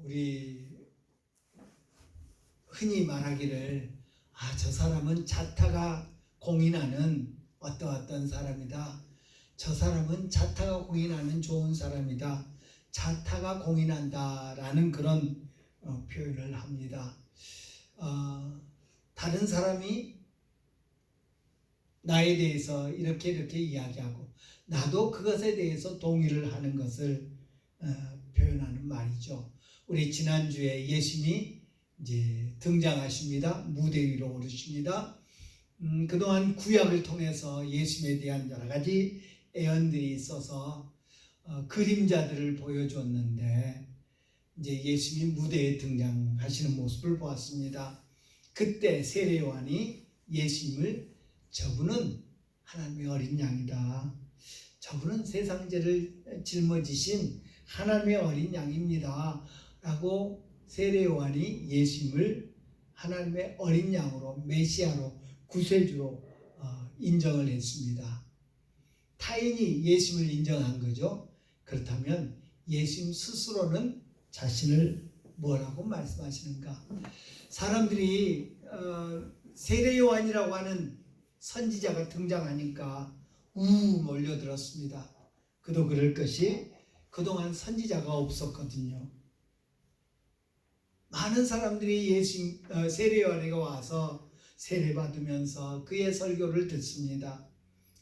우리 흔히 말하기를 저 사람은 자타가 공인하는 어떤 사람이다. 저 사람은 자타가 공인하는 좋은 사람이다. 자타가 공인한다 라는 그런 표현을 합니다. 다른 사람이 나에 대해서 이렇게 이야기하고 나도 그것에 대해서 동의를 하는 것을 표현하는 말이죠. 우리 지난주에 예수님이 이제 등장하십니다. 무대 위로 오르십니다. 그동안 구약을 통해서 예수님에 대한 여러 가지 예언들이 있어서 그림자들을 보여줬는데 이제 예수님이 무대에 등장하시는 모습을 보았습니다. 그때 세례 요한이 예수님을 저분은 하나님의 어린 양이다. 저분은 세상 죄를 짊어지신 하나님의 어린 양입니다. 라고 세례 요한이 예수님을 하나님의 어린 양으로 메시아로 구세주로 인정을 했습니다. 타인이 예수님을 인정한 거죠. 그렇다면 예수님 스스로는 자신을 뭐라고 말씀하시는가? 사람들이 세례 요한이라고 하는 선지자가 등장하니까 몰려들었습니다. 그도 그럴 것이 그동안 선지자가 없었거든요. 많은 사람들이 세례 요한에게 와서 세례받으면서 그의 설교를 듣습니다.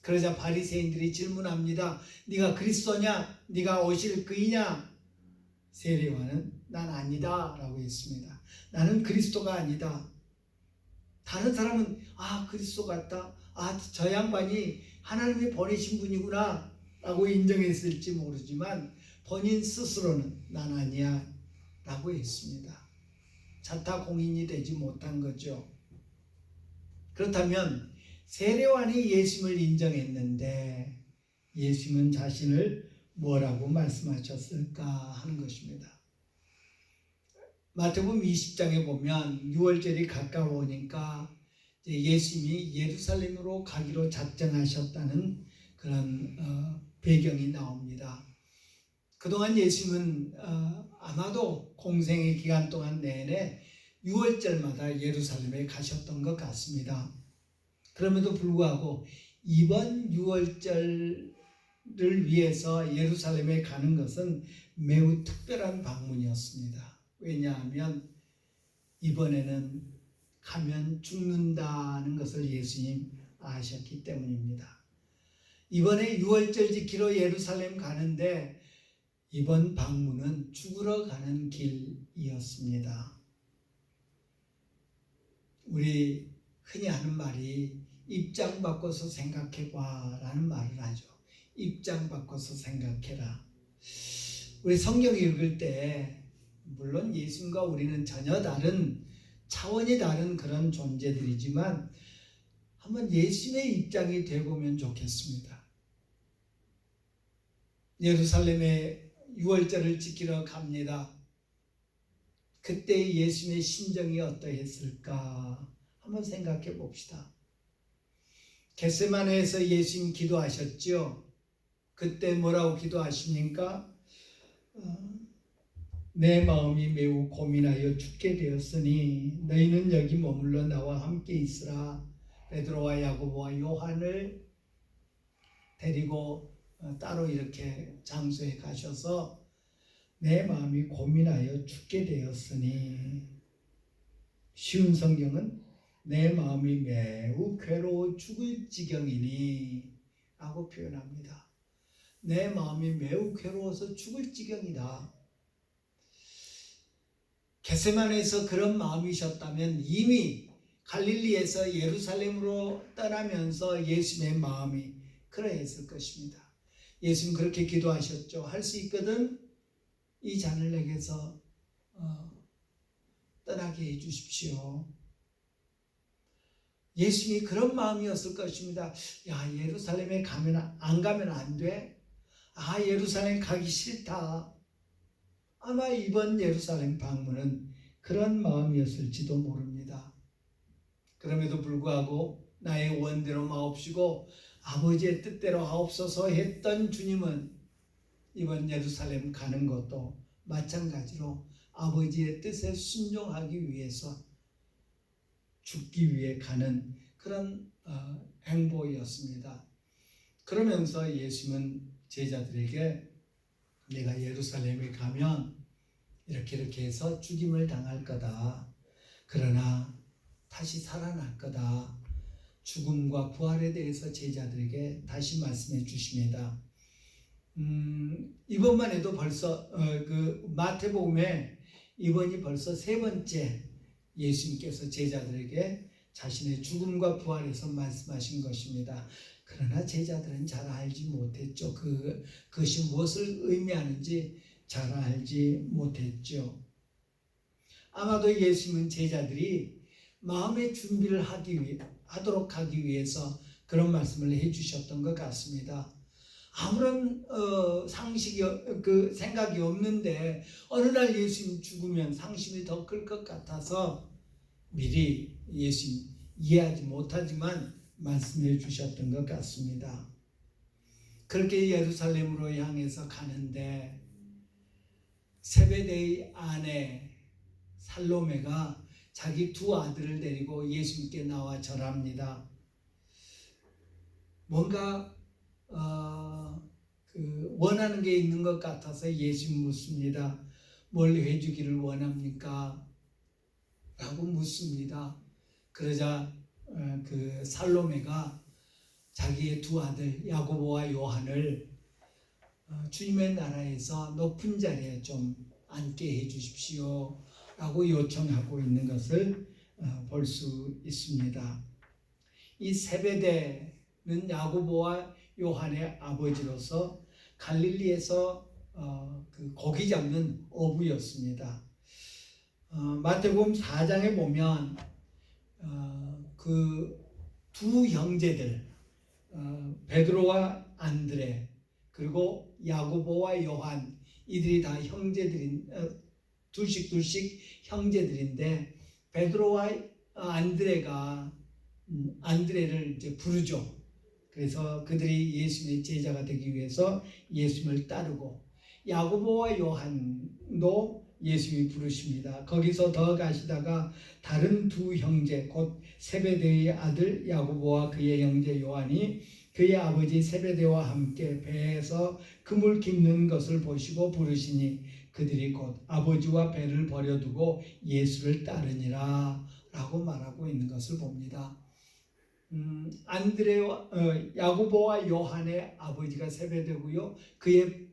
그러자 바리새인들이 질문합니다. 네가 그리스도냐? 네가 오실 그이냐? 세례 요한은 난 아니다 라고 했습니다. 나는 그리스도가 아니다. 다른 사람은 그리스도 같다. 저 양반이 하나님이 보내신 분이구나 라고 인정했을지 모르지만 본인 스스로는 난 아니야 라고 했습니다. 자타 공인이 되지 못한 거죠. 그렇다면 세례 요한이 예수님을 인정했는데 예수님은 자신을 뭐라고 말씀하셨을까 하는 것입니다. 마태복음 20장에 보면 6월절이 가까워오니까 예수님이 예루살렘으로 가기로 작정하셨다는 그런 배경이 나옵니다. 그동안 예수님은 아마도 공생의 기간 동안 내내 6월절마다 예루살렘에 가셨던 것 같습니다. 그럼에도 불구하고 이번 6월절을 위해서 예루살렘에 가는 것은 매우 특별한 방문이었습니다. 왜냐하면 이번에는 가면 죽는다는 것을 예수님 아셨기 때문입니다. 이번에 6월절 지키러 예루살렘 가는데 이번 방문은 죽으러 가는 길이었습니다. 우리 흔히 하는 말이 입장 바꿔서 생각해봐 라는 말을 하죠. 입장 바꿔서 생각해라. 우리 성경 읽을 때 물론 예수님과 우리는 전혀 다른 차원이 다른 그런 존재들이지만 한번 예수님의 입장이 되보면 좋겠습니다. 예루살렘에 6월절을 지키러 갑니다. 그때 예수님의 심정이 어떠했을까 한번 생각해 봅시다. 겟세마네에서 예수님 기도하셨죠. 그때 뭐라고 기도하십니까? 내 마음이 매우 고민하여 죽게 되었으니 너희는 여기 머물러 나와 함께 있으라. 베드로와 야고보와 요한을 데리고 따로 이렇게 장소에 가셔서 내 마음이 고민하여 죽게 되었으니, 쉬운 성경은 내 마음이 매우 괴로워 죽을 지경이니 라고 표현합니다. 내 마음이 매우 괴로워서 죽을 지경이다. 겟세마네에서 그런 마음이셨다면 이미 갈릴리에서 예루살렘으로 떠나면서 예수님의 마음이 그러했을 것입니다. 예수님 그렇게 기도하셨죠. 할 수 있거든 이 잔을 내게서 떠나게 해 주십시오. 예수님이 그런 마음이었을 것입니다. 예루살렘에 안 가면 안 돼? 예루살렘 가기 싫다. 아마 이번 예루살렘 방문은 그런 마음이었을지도 모릅니다. 그럼에도 불구하고 나의 원대로 마옵시고 아버지의 뜻대로 하옵소서 했던 주님은 이번 예루살렘 가는 것도 마찬가지로 아버지의 뜻에 순종하기 위해서 죽기 위해 가는 그런 행보였습니다. 그러면서 예수님은 제자들에게 내가 예루살렘에 가면 이렇게 해서 죽임을 당할 거다. 그러나 다시 살아날 거다. 죽음과 부활에 대해서 제자들에게 다시 말씀해 주십니다. 이번만 해도 벌써 그 마태복음에 이번이 벌써 세 번째 예수님께서 제자들에게 자신의 죽음과 부활에서 말씀하신 것입니다. 그러나 제자들은 잘 알지 못했죠. 그것이 무엇을 의미하는지 잘 알지 못했죠. 아마도 예수님은 제자들이 마음의 준비를 하도록 하기 위해서 그런 말씀을 해주셨던 것 같습니다. 아무런 생각이 없는데 어느 날 예수님 죽으면 상심이 더 클 것 같아서 미리 예수님 이해하지 못하지만 말씀해 주셨던 것 같습니다. 그렇게 예루살렘으로 향해서 가는데 세베대의 아내 살로메가 자기 두 아들을 데리고 예수님께 나와 절합니다. 뭔가 원하는 게 있는 것 같아서 예수님 묻습니다. 뭘 해주기를 원합니까? 라고 묻습니다. 그러자 그 살로메가 자기의 두 아들 야고보와 요한을 주님의 나라에서 높은 자리에 좀 앉게 해 주십시오 라고 요청하고 있는 것을 볼 수 있습니다. 이 세베대는 야고보와 요한의 아버지로서 갈릴리에서 그 고기 잡는 어부였습니다. 마태복음 4장에 보면 그 두 형제들 베드로와 안드레 그리고 야고보와 요한 이들이 다 형제들인 둘씩 형제들인데 베드로와 안드레가 안드레를 이제 부르죠. 그래서 그들이 예수님의 제자가 되기 위해서 예수님을 따르고 야고보와 요한도 예수님이 부르십니다. 거기서 더 가시다가 다른 두 형제 곧 세베대의 아들 야고보와 그의 형제 요한이 그의 아버지 세베대와 함께 배에서 그물 깁는 것을 보시고 부르시니 그들이 곧 아버지와 배를 버려두고 예수를 따르니라 라고 말하고 있는 것을 봅니다. 야고보와 요한의 아버지가 세베대고요. 그의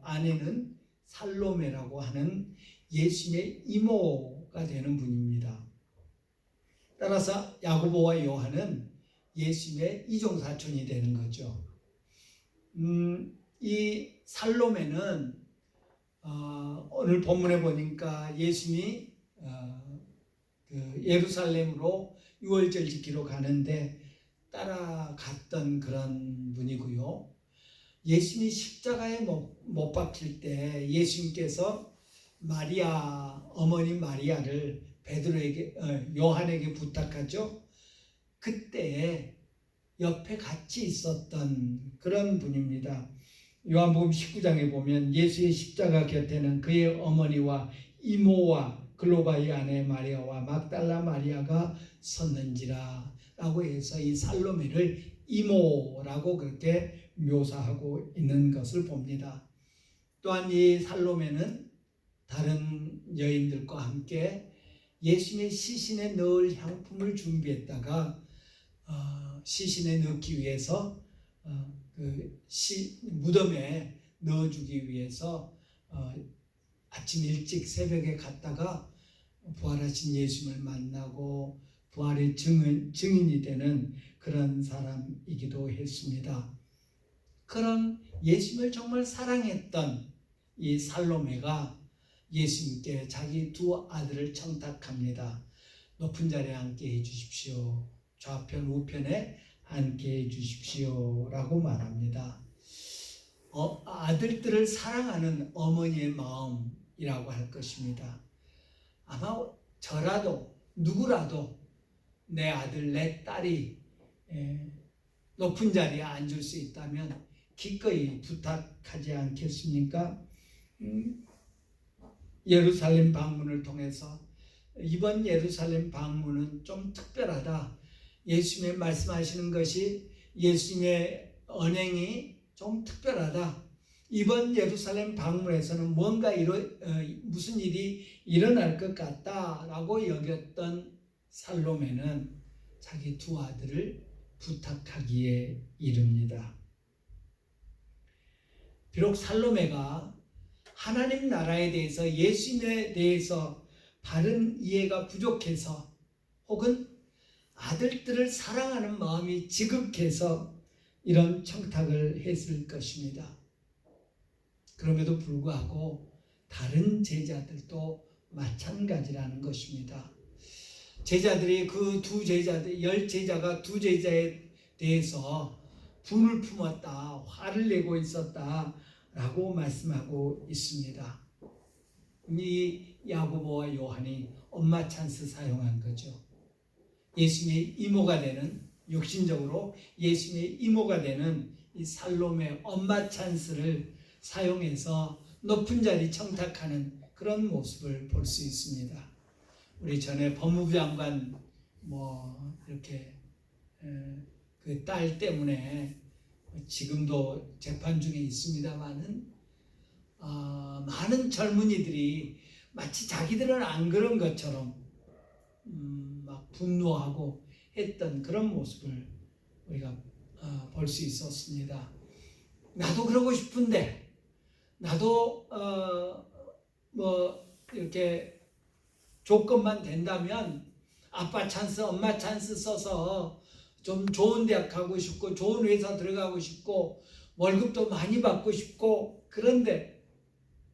아내는 살로메라고 하는 예수님의 이모가 되는 분입니다. 따라서 야고보와 요한은 예수님의 이종사촌이 되는 거죠. 이 살로메는 오늘 본문에 보니까 예수님이 그 예루살렘으로 유월절 지키러 가는데 따라갔던 그런 분이고요. 예수님이 십자가에 못 박힐 때 예수님께서 마리아 어머니 마리아를 베드로에게 요한에게 부탁하죠. 그때 옆에 같이 있었던 그런 분입니다. 요한복음 19장에 보면 예수의 십자가 곁에는 그의 어머니와 이모와 글로바의 아내 마리아와 막달라 마리아가 섰는지라 라고 해서 이 살로메를 이모라고 그렇게 묘사하고 있는 것을 봅니다. 또한 이 살로메는 다른 여인들과 함께 예수님의 시신에 넣을 향품을 준비했다가 시신에 넣기 위해서 무덤에 넣어주기 위해서 아침 일찍 새벽에 갔다가 부활하신 예수님을 만나고 부활의 증인이 되는 그런 사람이기도 했습니다. 그런 예수님을 정말 사랑했던 이 살로메가 예수님께 자기 두 아들을 청탁합니다. 높은 자리에 앉게 해주십시오. 좌편 우편에 앉게 해주십시오 라고 말합니다. 아들들을 사랑하는 어머니의 마음이라고 할 것입니다. 아마 저라도 누구라도 내 아들 내 딸이 높은 자리에 앉을 수 있다면 기꺼이 부탁하지 않겠습니까? 예루살렘 방문을 통해서 이번 예루살렘 방문은 좀 특별하다. 예수님이 말씀하시는 것이 예수님의 언행이 좀 특별하다. 이번 예루살렘 방문에서는 뭔가 무슨 일이 일어날 것 같다라고 여겼던 살로메는 자기 두 아들을 부탁하기에 이릅니다. 비록 살로메가 하나님 나라에 대해서 예수님에 대해서 바른 이해가 부족해서 혹은 아들들을 사랑하는 마음이 지극해서 이런 청탁을 했을 것입니다. 그럼에도 불구하고 다른 제자들도 마찬가지라는 것입니다. 제자들이 그 두 제자들, 10제자가 두 제자에 대해서 분을 품었다, 화를 내고 있었다 라고 말씀하고 있습니다. 이 야고보와 요한이 엄마 찬스 사용한 거죠. 예수님의 이모가 되는, 육신적으로 예수님의 이모가 되는 이 살로메 엄마 찬스를 사용해서 높은 자리 청탁하는 그런 모습을 볼 수 있습니다. 우리 전에 법무부 장관 이렇게 그 딸 때문에 지금도 재판 중에 있습니다만은 많은 젊은이들이 마치 자기들은 안 그런 것처럼 막 분노하고 했던 그런 모습을 우리가 볼 수 있었습니다. 나도 그러고 싶은데, 나도 이렇게 조건만 된다면 아빠 찬스, 엄마 찬스 써서 좀 좋은 대학 가고 싶고 좋은 회사 들어가고 싶고 월급도 많이 받고 싶고, 그런데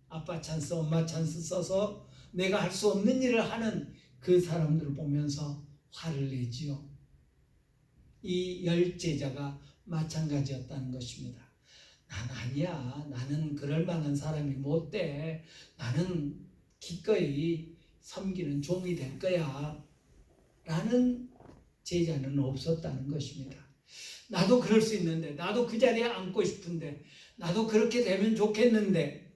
아빠 찬스, 엄마 찬스 써서 내가 할 수 없는 일을 하는 그 사람들을 보면서 화를 내지요. 이 10제자가 마찬가지였다는 것입니다. 난 아니야. 나는 그럴 만한 사람이 못 돼. 나는 기꺼이 섬기는 종이 될 거야. 라는 제자는 없었다는 것입니다. 나도 그럴 수 있는데, 나도 그 자리에 앉고 싶은데, 나도 그렇게 되면 좋겠는데,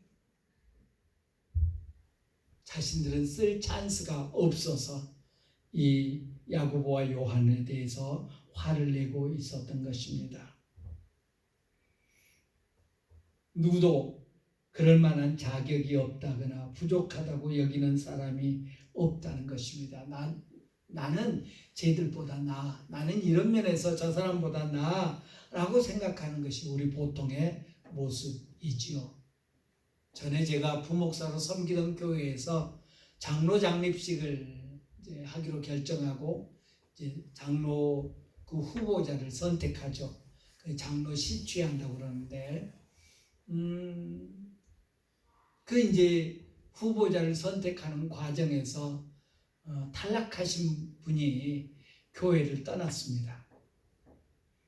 자신들은 쓸 찬스가 없어서 이 야고보와 요한에 대해서 화를 내고 있었던 것입니다. 누구도 그럴 만한 자격이 없다거나 부족하다고 여기는 사람이 없다는 것입니다. 나는 쟤들보다 나아, 나는 이런 면에서 저 사람보다 나아 라고 생각하는 것이 우리 보통의 모습이지요. 전에 제가 부목사로 섬기던 교회에서 장로 장립식을 이제 하기로 결정하고 이제 장로 그 후보자를 선택하죠. 그 장로 시취한다고 그러는데 그 이제 후보자를 선택하는 과정에서 탈락하신 분이 교회를 떠났습니다.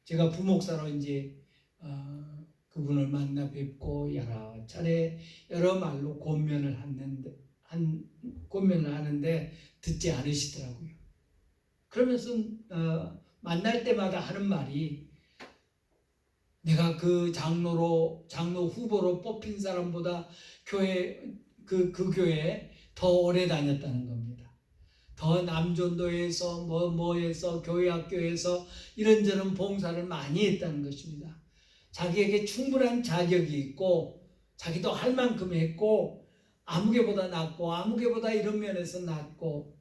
제가 부목사로 이제 그분을 만나 뵙고 여러 차례 여러 말로 권면을 하는데 듣지 않으시더라고요. 그러면서 만날 때마다 하는 말이, 내가 그 장로 후보로 뽑힌 사람보다 그 교회에 더 오래 다녔다는 겁니다. 더 남존도에서 뭐에서 교회 학교에서 이런저런 봉사를 많이 했다는 것입니다. 자기에게 충분한 자격이 있고 자기도 할 만큼 했고 아무개보다 낫고 아무개보다 이런 면에서 낫고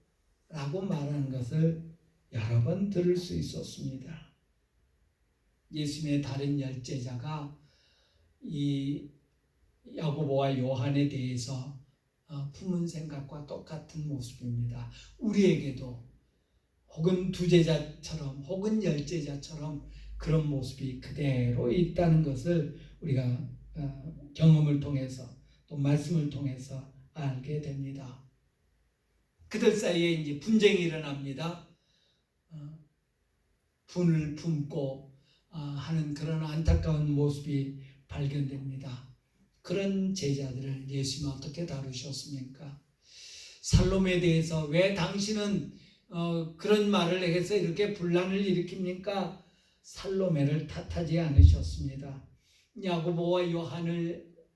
라고 말하는 것을 여러 번 들을 수 있었습니다. 예수님의 다른 10제자가 이 야고보와 요한에 대해서 품은 생각과 똑같은 모습입니다. 우리에게도 혹은 2제자처럼 혹은 10제자처럼 그런 모습이 그대로 있다는 것을 우리가 경험을 통해서 또 말씀을 통해서 알게 됩니다. 그들 사이에 이제 분쟁이 일어납니다. 분을 품고 하는 그런 안타까운 모습이 발견됩니다. 그런 제자들을 예수님은 어떻게 다루셨습니까? 살로메에 대해서 왜 당신은 그런 말을 해서 이렇게 분란을 일으킵니까? 살로메를 탓하지 않으셨습니다. 야고보와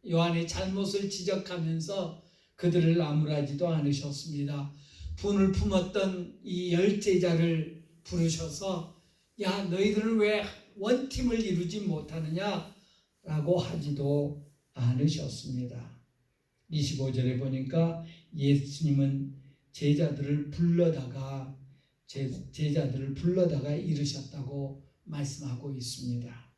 요한의 잘못을 지적하면서 그들을 나무라지도 않으셨습니다. 분을 품었던 이 10제자를 부르셔서 야 너희들은 왜 원팀을 이루지 못하느냐 라고 하지도 않으셨습니다. 25절에 보니까 예수님은 제자들을 불러다가 이르셨다고 말씀하고 있습니다.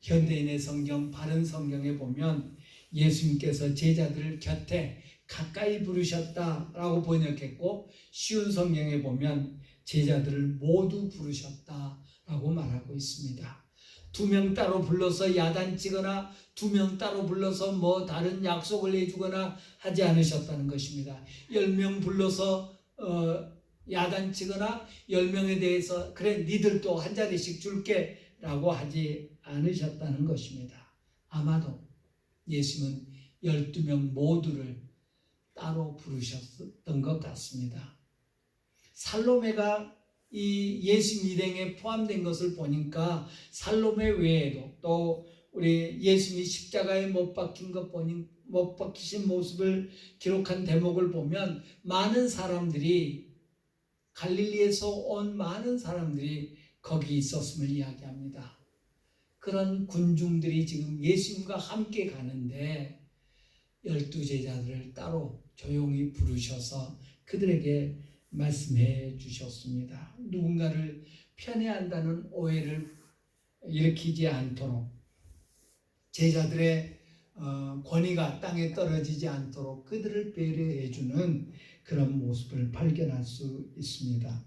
현대인의 성경, 바른 성경에 보면 예수님께서 제자들을 곁에 가까이 부르셨다라고 번역했고, 쉬운 성경에 보면 제자들을 모두 부르셨다라고 말하고 있습니다. 2명 따로 불러서 야단치거나 2명 따로 불러서 뭐 다른 약속을 해주거나 하지 않으셨다는 것입니다. 10명 불러서 야단치거나 10명에 대해서 그래 니들도 한 자리씩 줄게 라고 하지 않으셨다는 것입니다. 아마도 예수님은 12명 모두를 따로 부르셨던 것 같습니다. 살로메가 이 예수님 일행에 포함된 것을 보니까 살로메 외에도 또 우리 예수님이 십자가에 못 박히신 모습을 기록한 대목을 보면 많은 사람들이 갈릴리에서 온 많은 사람들이 거기 있었음을 이야기합니다. 그런 군중들이 지금 예수님과 함께 가는데 12제자들을 따로 조용히 부르셔서 그들에게 말씀해 주셨습니다. 누군가를 편애한다는 오해를 일으키지 않도록 제자들의 권위가 땅에 떨어지지 않도록 그들을 배려해 주는 그런 모습을 발견할 수 있습니다.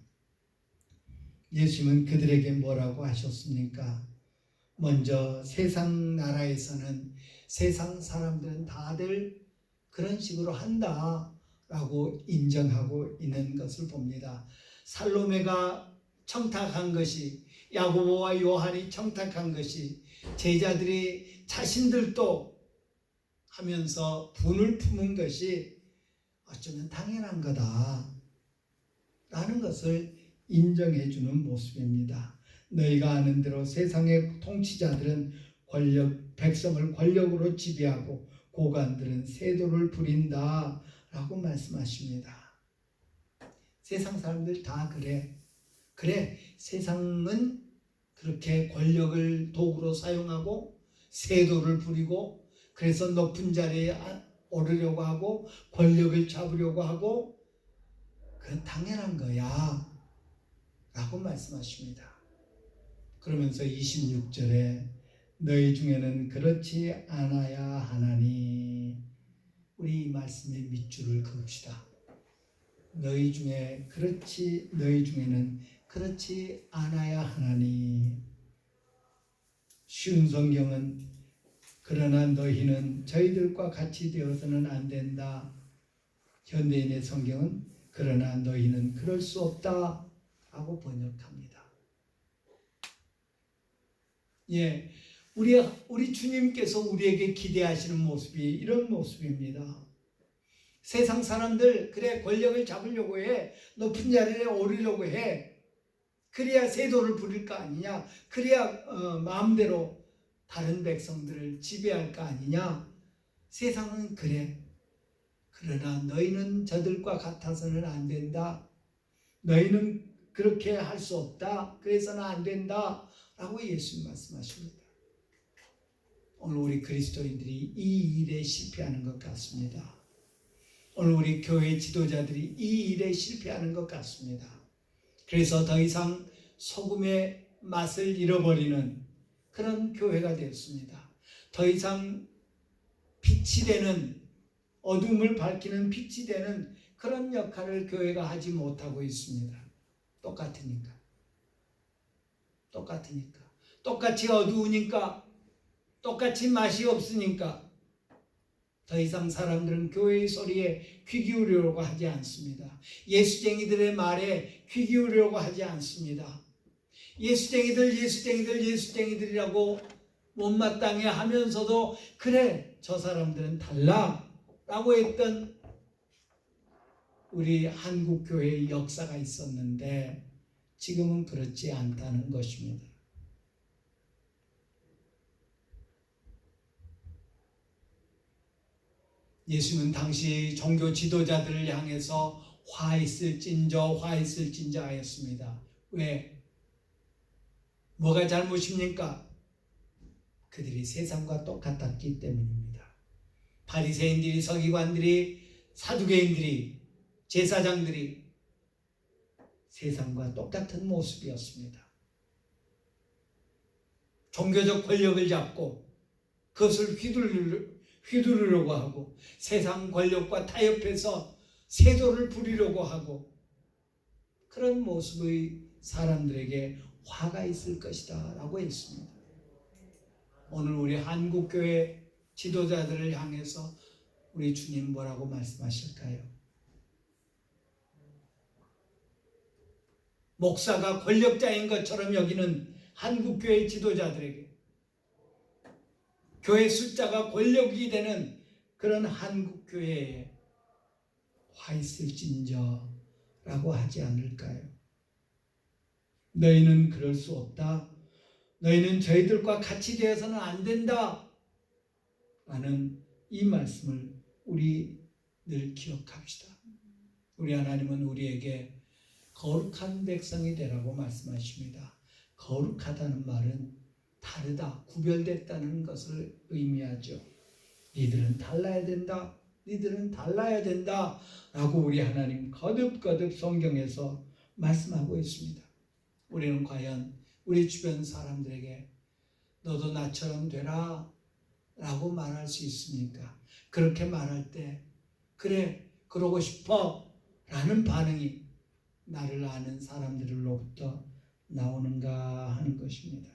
예수님은 그들에게 뭐라고 하셨습니까? 먼저 세상 나라에서는 세상 사람들은 다들 그런 식으로 한다라고 인정하고 있는 것을 봅니다. 살로메가 청탁한 것이, 야고보와 요한이 청탁한 것이 제자들이 자신들도 하면서 분을 품은 것이 어쩌면 당연한 거다 라는 것을 인정해 주는 모습입니다. 너희가 아는 대로 세상의 통치자들은 백성을 권력으로 지배하고 고관들은 세도를 부린다 라고 말씀하십니다. 세상 사람들 다 그래 세상은 그렇게 권력을 도구로 사용하고 세도를 부리고 그래서 높은 자리에 오르려고 하고 권력을 잡으려고 하고 그건 당연한 거야 라고 말씀하십니다. 그러면서 26절에 너희 중에는 그렇지 않아야 하나니, 우리 이 말씀의 밑줄을 그읍시다. 너희 중에는 그렇지 않아야 하나니. 쉬운 성경은 그러나 너희는 저희들과 같이 되어서는 안 된다. 현대인의 성경은 그러나 너희는 그럴 수 없다 라고 번역합니다. 예, 우리 주님께서 우리에게 기대하시는 모습이 이런 모습입니다. 세상 사람들 그래 권력을 잡으려고 해, 높은 자리에 오르려고 해, 그래야 세도를 부릴 거 아니냐, 그래야 마음대로 다른 백성들을 지배할 거 아니냐. 세상은 그래. 그러나 너희는 저들과 같아서는 안 된다. 너희는 그렇게 할 수 없다. 그래서는 안 된다 라고 예수님 말씀하십니다. 오늘 우리 그리스도인들이 이 일에 실패하는 것 같습니다. 오늘 우리 교회 지도자들이 이 일에 실패하는 것 같습니다. 그래서 더 이상 소금의 맛을 잃어버리는 그런 교회가 되었습니다. 더 이상 빛이 되는, 어둠을 밝히는 빛이 되는 그런 역할을 교회가 하지 못하고 있습니다. 똑같으니까. 똑같이 어두우니까, 똑같이 맛이 없으니까 더 이상 사람들은 교회의 소리에 귀 기울이려고 하지 않습니다. 예수쟁이들의 말에 귀 기울이려고 하지 않습니다. 예수쟁이들이라고 못마땅해 하면서도 그래 저 사람들은 달라 라고 했던 우리 한국교회의 역사가 있었는데 지금은 그렇지 않다는 것입니다. 예수는 당시 종교 지도자들을 향해서 화 있을진저 하였습니다. 왜? 뭐가 잘못입니까? 그들이 세상과 똑같았기 때문입니다. 바리새인들이, 서기관들이, 사두개인들이, 제사장들이 세상과 똑같은 모습이었습니다. 종교적 권력을 잡고 그것을 휘두르려고 하고 세상 권력과 타협해서 세도를 부리려고 하고 그런 모습의 사람들에게 화가 있을 것이다 라고 했습니다. 오늘 우리 한국교회 지도자들을 향해서 우리 주님 뭐라고 말씀하실까요? 목사가 권력자인 것처럼 여기는 한국교회 지도자들에게, 교회 숫자가 권력이 되는 그런 한국교회에 화 있을진저 라고 하지 않을까요? 너희는 그럴 수 없다. 너희는 저희들과 같이 되어서는 안 된다. 라는 이 말씀을 우리 늘 기억합시다. 우리 하나님은 우리에게 거룩한 백성이 되라고 말씀하십니다. 거룩하다는 말은 다르다, 구별됐다는 것을 의미하죠. 니들은 달라야 된다. 니들은 달라야 된다. 라고 우리 하나님 거듭거듭 성경에서 말씀하고 있습니다. 우리는 과연 우리 주변 사람들에게 너도 나처럼 되라 라고 말할 수 있습니까? 그렇게 말할 때 그래 그러고 싶어 라는 반응이 나를 아는 사람들로부터 나오는가 하는 것입니다.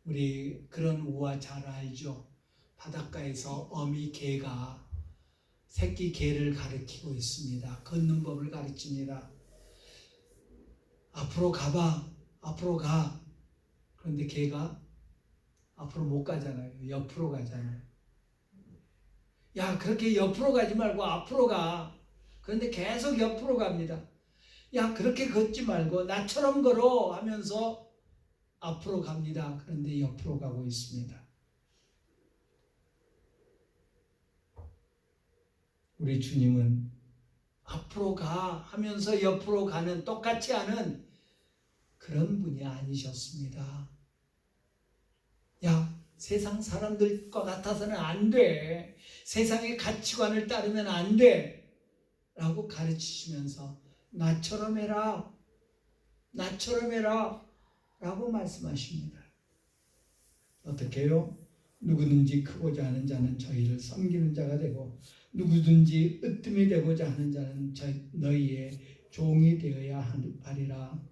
우리 그런 우화 잘 알죠? 바닷가에서 어미 개가 새끼 개를 가르치고 있습니다. 걷는 법을 가르칩니다. 앞으로 가봐, 앞으로 가. 그런데 개가 앞으로 못 가잖아요. 옆으로 가잖아요. 야, 그렇게 옆으로 가지 말고 앞으로 가. 그런데 계속 옆으로 갑니다. 야, 그렇게 걷지 말고 나처럼 걸어 하면서 앞으로 갑니다. 그런데 옆으로 가고 있습니다. 우리 주님은 앞으로 가 하면서 옆으로 가는, 똑같이 하는 그런 분이 아니셨습니다. 야, 세상 사람들과 같아서는 안 돼. 세상의 가치관을 따르면 안 돼. 라고 가르치시면서 나처럼 해라. 나처럼 해라. 라고 말씀하십니다. 어떻게 해요? 누구든지 크고자 하는 자는 저희를 섬기는 자가 되고 누구든지 으뜸이 되고자 하는 자는 너희의 종이 되어야 하리라.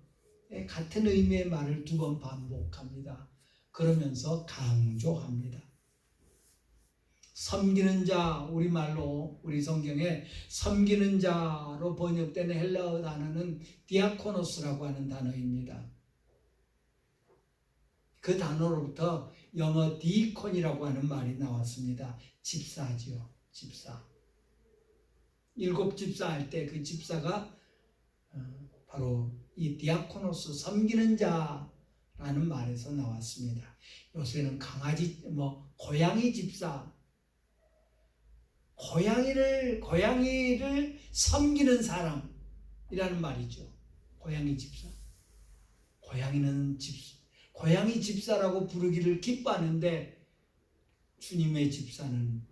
같은 의미의 말을 두 번 반복합니다. 그러면서 강조합니다. 섬기는 자, 우리말로 우리 성경에 섬기는 자로 번역되는 헬라어 단어는 디아코노스라고 하는 단어입니다. 그 단어로부터 영어 디콘이라고 하는 말이 나왔습니다. 집사지요. 집사. 7 집사 할 때 그 집사가 바로 이 디아코노스, 섬기는 자라는 말에서 나왔습니다. 요새는 강아지, 고양이 집사, 고양이를 섬기는 사람이라는 말이죠. 고양이 집사. 고양이 집사라고 부르기를 기뻐하는데 주님의 집사는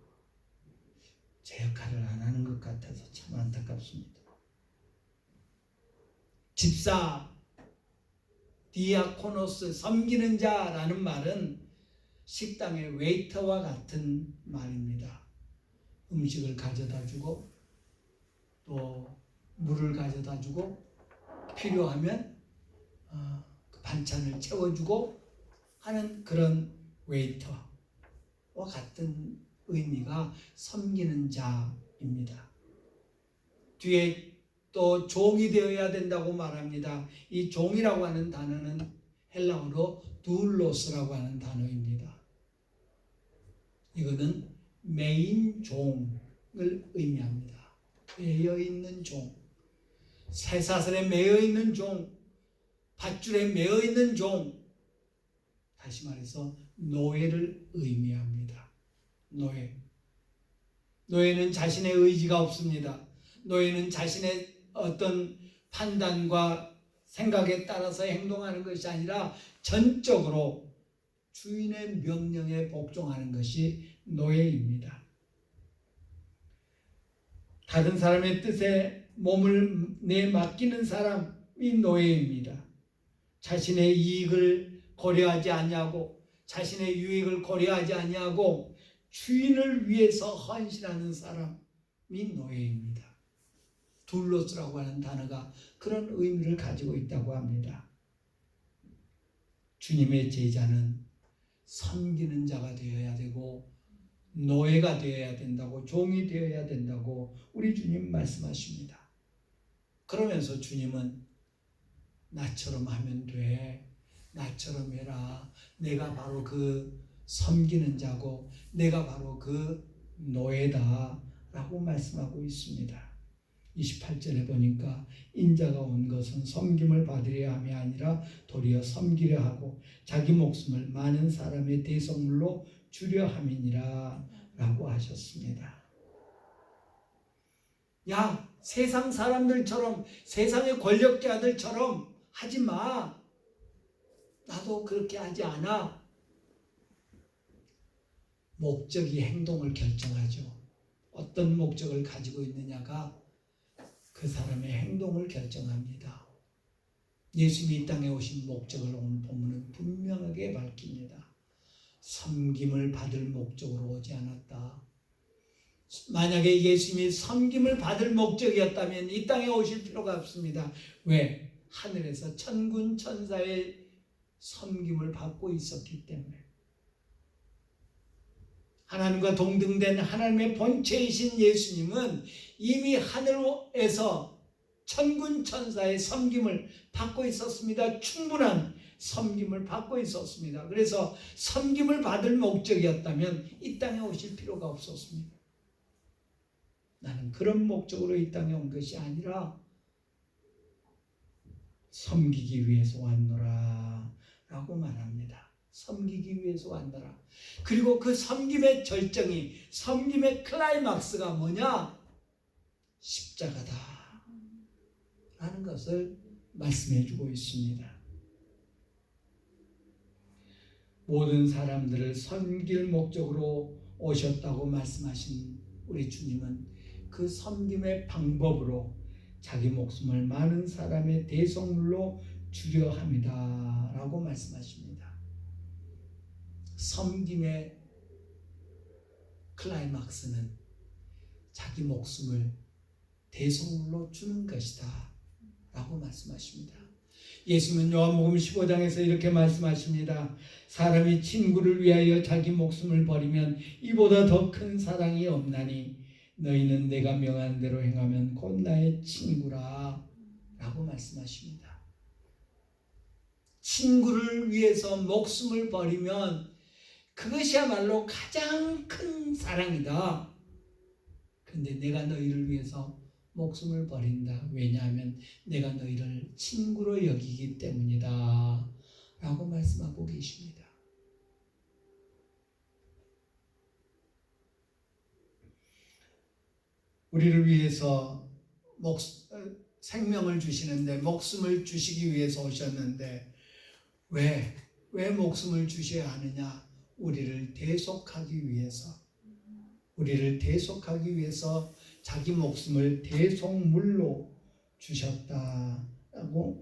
제 역할을 안 하는 것 같아서 참 안타깝습니다. 집사, 디아코노스, 섬기는 자라는 말은 식당의 웨이터와 같은 말입니다. 음식을 가져다 주고 또 물을 가져다 주고 필요하면 그 반찬을 채워주고 하는 그런 웨이터와 같은 의미가 섬기는 자입니다. 뒤에 또 종이 되어야 된다고 말합니다. 이 종이라고 하는 단어는 헬라어로 둘로스라고 하는 단어입니다. 이거는 메인 종을 의미합니다. 매여 있는 종, 쇠사슬에 매여 있는 종, 밧줄에 매여 있는 종, 다시 말해서 노예를 의미합니다. 노예. 노예는 자신의 의지가 없습니다. 노예는 자신의 어떤 판단과 생각에 따라서 행동하는 것이 아니라 전적으로 주인의 명령에 복종하는 것이 노예입니다. 다른 사람의 뜻에 몸을 내맡기는 사람이 노예입니다. 자신의 이익을 고려하지 아니하고 자신의 유익을 고려하지 아니하고 주인을 위해서 헌신하는 사람이 노예입니다. 둘로스라고 하는 단어가 그런 의미를 가지고 있다고 합니다. 주님의 제자는 섬기는 자가 되어야 되고 노예가 되어야 된다고, 종이 되어야 된다고 우리 주님 말씀하십니다. 그러면서 주님은 나처럼 하면 돼, 나처럼 해라, 내가 바로 그 섬기는 자고 내가 바로 그 노예다 라고 말씀하고 있습니다. 28절에 보니까 인자가 온 것은 섬김을 받으려 함이 아니라 도리어 섬기려 하고 자기 목숨을 많은 사람의 대속물로 주려 함이니라 라고 하셨습니다. 야, 세상 사람들처럼, 세상의 권력자들처럼 하지 마. 나도 그렇게 하지 않아. 목적이 행동을 결정하죠. 어떤 목적을 가지고 있느냐가 그 사람의 행동을 결정합니다. 예수님이 이 땅에 오신 목적을 오늘 본문은 분명하게 밝힙니다. 섬김을 받을 목적으로 오지 않았다. 만약에 예수님이 섬김을 받을 목적이었다면 이 땅에 오실 필요가 없습니다. 왜? 하늘에서 천군 천사의 섬김을 받고 있었기 때문에. 하나님과 동등된 하나님의 본체이신 예수님은 이미 하늘에서 천군 천사의 섬김을 받고 있었습니다. 충분한 섬김을 받고 있었습니다. 그래서 섬김을 받을 목적이었다면 이 땅에 오실 필요가 없었습니다. 나는 그런 목적으로 이 땅에 온 것이 아니라 섬기기 위해서 왔노라 라고 말합니다. 섬기기 위해서 왔노라. 그리고 그 섬김의 절정이, 섬김의 클라이막스가 뭐냐? 십자가다 라는 것을 말씀해 주고 있습니다. 모든 사람들을 섬길 목적으로 오셨다고 말씀하신 우리 주님은 그 섬김의 방법으로 자기 목숨을 많은 사람의 대속물로 주려 합니다 라고 말씀하십니다. 섬김의 클라이막스는 자기 목숨을 대속물로 주는 것이다 라고 말씀하십니다. 예수님은 요한복음 15장에서 이렇게 말씀하십니다. 사람이 친구를 위하여 자기 목숨을 버리면 이보다 더 큰 사랑이 없나니 너희는 내가 명한 대로 행하면 곧 나의 친구라 라고 말씀하십니다. 친구를 위해서 목숨을 버리면 그것이야말로 가장 큰 사랑이다. 그런데 내가 너희를 위해서 목숨을 버린다. 왜냐하면 내가 너희를 친구로 여기기 때문이다 라고 말씀하고 계십니다. 우리를 위해서 생명을 주시는데, 목숨을 주시기 위해서 오셨는데 왜 목숨을 주셔야 하느냐? 우리를 대속하기 위해서, 우리를 대속하기 위해서 자기 목숨을 대속물로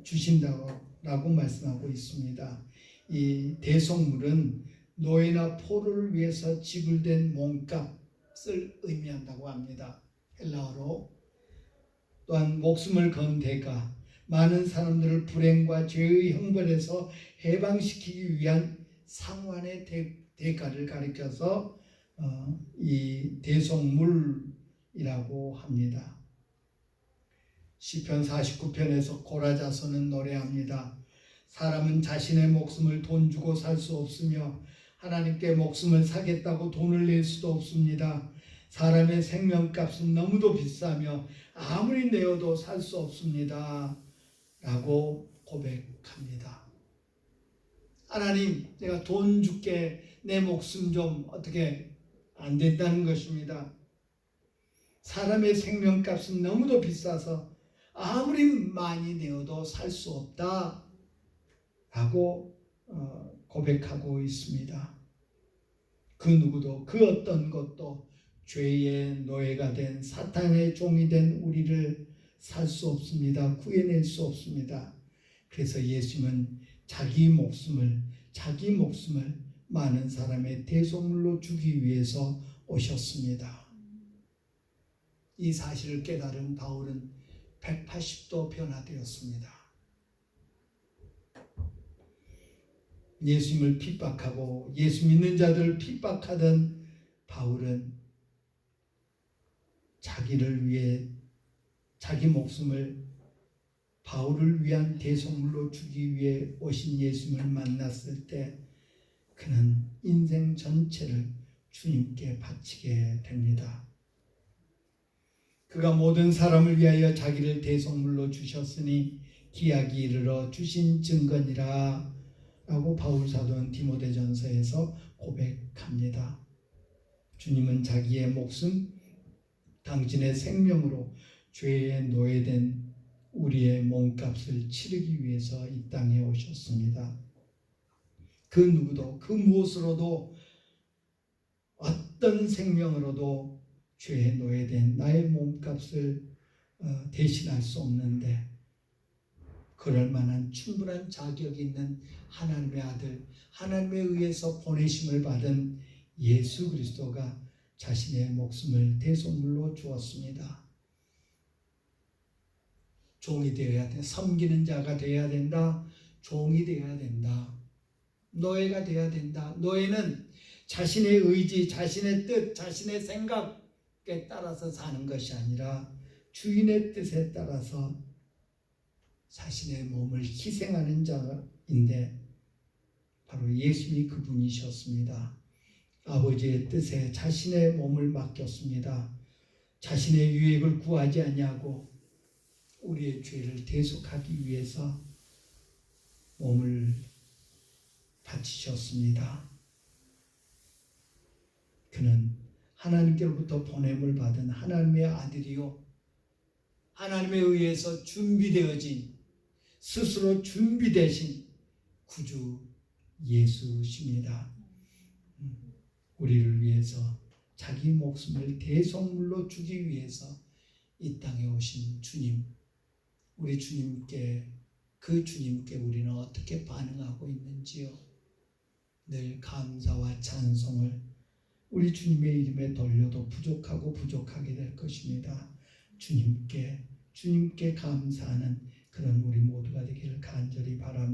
주신다고 말씀하고 있습니다. 이 대속물은 노예나 포로를 위해서 지불된 몸값을 의미한다고 합니다. 헬라어로. 또한 목숨을 건 대가, 많은 사람들을 불행과 죄의 형벌에서 해방시키기 위한 상환의 대가를 가리켜서 이 대속물이라고 합니다. 시편 49편에서 고라자손은 노래합니다. 사람은 자신의 목숨을 돈 주고 살 수 없으며 하나님께 목숨을 사겠다고 돈을 낼 수도 없습니다. 사람의 생명값은 너무도 비싸며 아무리 내어도 살 수 없습니다 라고 고백합니다. 하나님, 내가 돈 줄게, 내 목숨 좀 어떻게 안 된다는 것입니다. 사람의 생명값은 너무도 비싸서 아무리 많이 내어도 살 수 없다 라고 고백하고 있습니다. 그 누구도 그 어떤 것도 죄의 노예가 된 사탄의 종이 된 우리를 살 수 없습니다. 구해낼 수 없습니다. 그래서 예수님은 자기 목숨을 많은 사람의 대속물로 주기 위해서 오셨습니다. 이 사실을 깨달은 바울은 180도 변화되었습니다. 예수님을 핍박하고 예수 믿는 자들을 핍박하던 바울은 자기를 위해 자기 목숨을 바울을 위한 대속물로 주기 위해 오신 예수님을 만났을 때 그는 인생 전체를 주님께 바치게 됩니다. 그가 모든 사람을 위하여 자기를 대속물로 주셨으니 기약이 이르러 주신 증거니라 라고 바울 사도는 디모데전서에서 고백합니다. 주님은 자기의 목숨, 당신의 생명으로 죄에 노예된 우리의 몸값을 치르기 위해서 이 땅에 오셨습니다. 그 누구도 그 무엇으로도 어떤 생명으로도 죄에 노예된 나의 몸값을 대신할 수 없는데 그럴 만한 충분한 자격이 있는 하나님의 아들, 하나님에 의해서 보내심을 받은 예수 그리스도가 자신의 목숨을 대속물로 주었습니다. 종이 되어야 돼. 섬기는 자가 되어야 된다. 종이 되어야 된다. 노예가 되어야 된다. 노예는 자신의 의지, 자신의 뜻, 자신의 생각에 따라서 사는 것이 아니라 주인의 뜻에 따라서 자신의 몸을 희생하는 자인데 바로 예수님이 그분이셨습니다. 아버지의 뜻에 자신의 몸을 맡겼습니다. 자신의 유익을 구하지 아니하고 우리의 죄를 대속하기 위해서 몸을 바치셨습니다. 그는 하나님께로부터 보냄을 받은 하나님의 아들이요 하나님에 의해서 준비되어진 스스로 준비되신 구주 예수십니다. 우리를 위해서 자기 목숨을 대속물로 주기 위해서 이 땅에 오신 주님, 우리 주님께 그 주님께 우리는 어떻게 반응하고 있는지요? 늘 감사와 찬송을 우리 주님의 이름에 돌려도 부족하게 될 것입니다. 주님께 감사하는 그런 우리 모두가 되기를 간절히 바랍니다.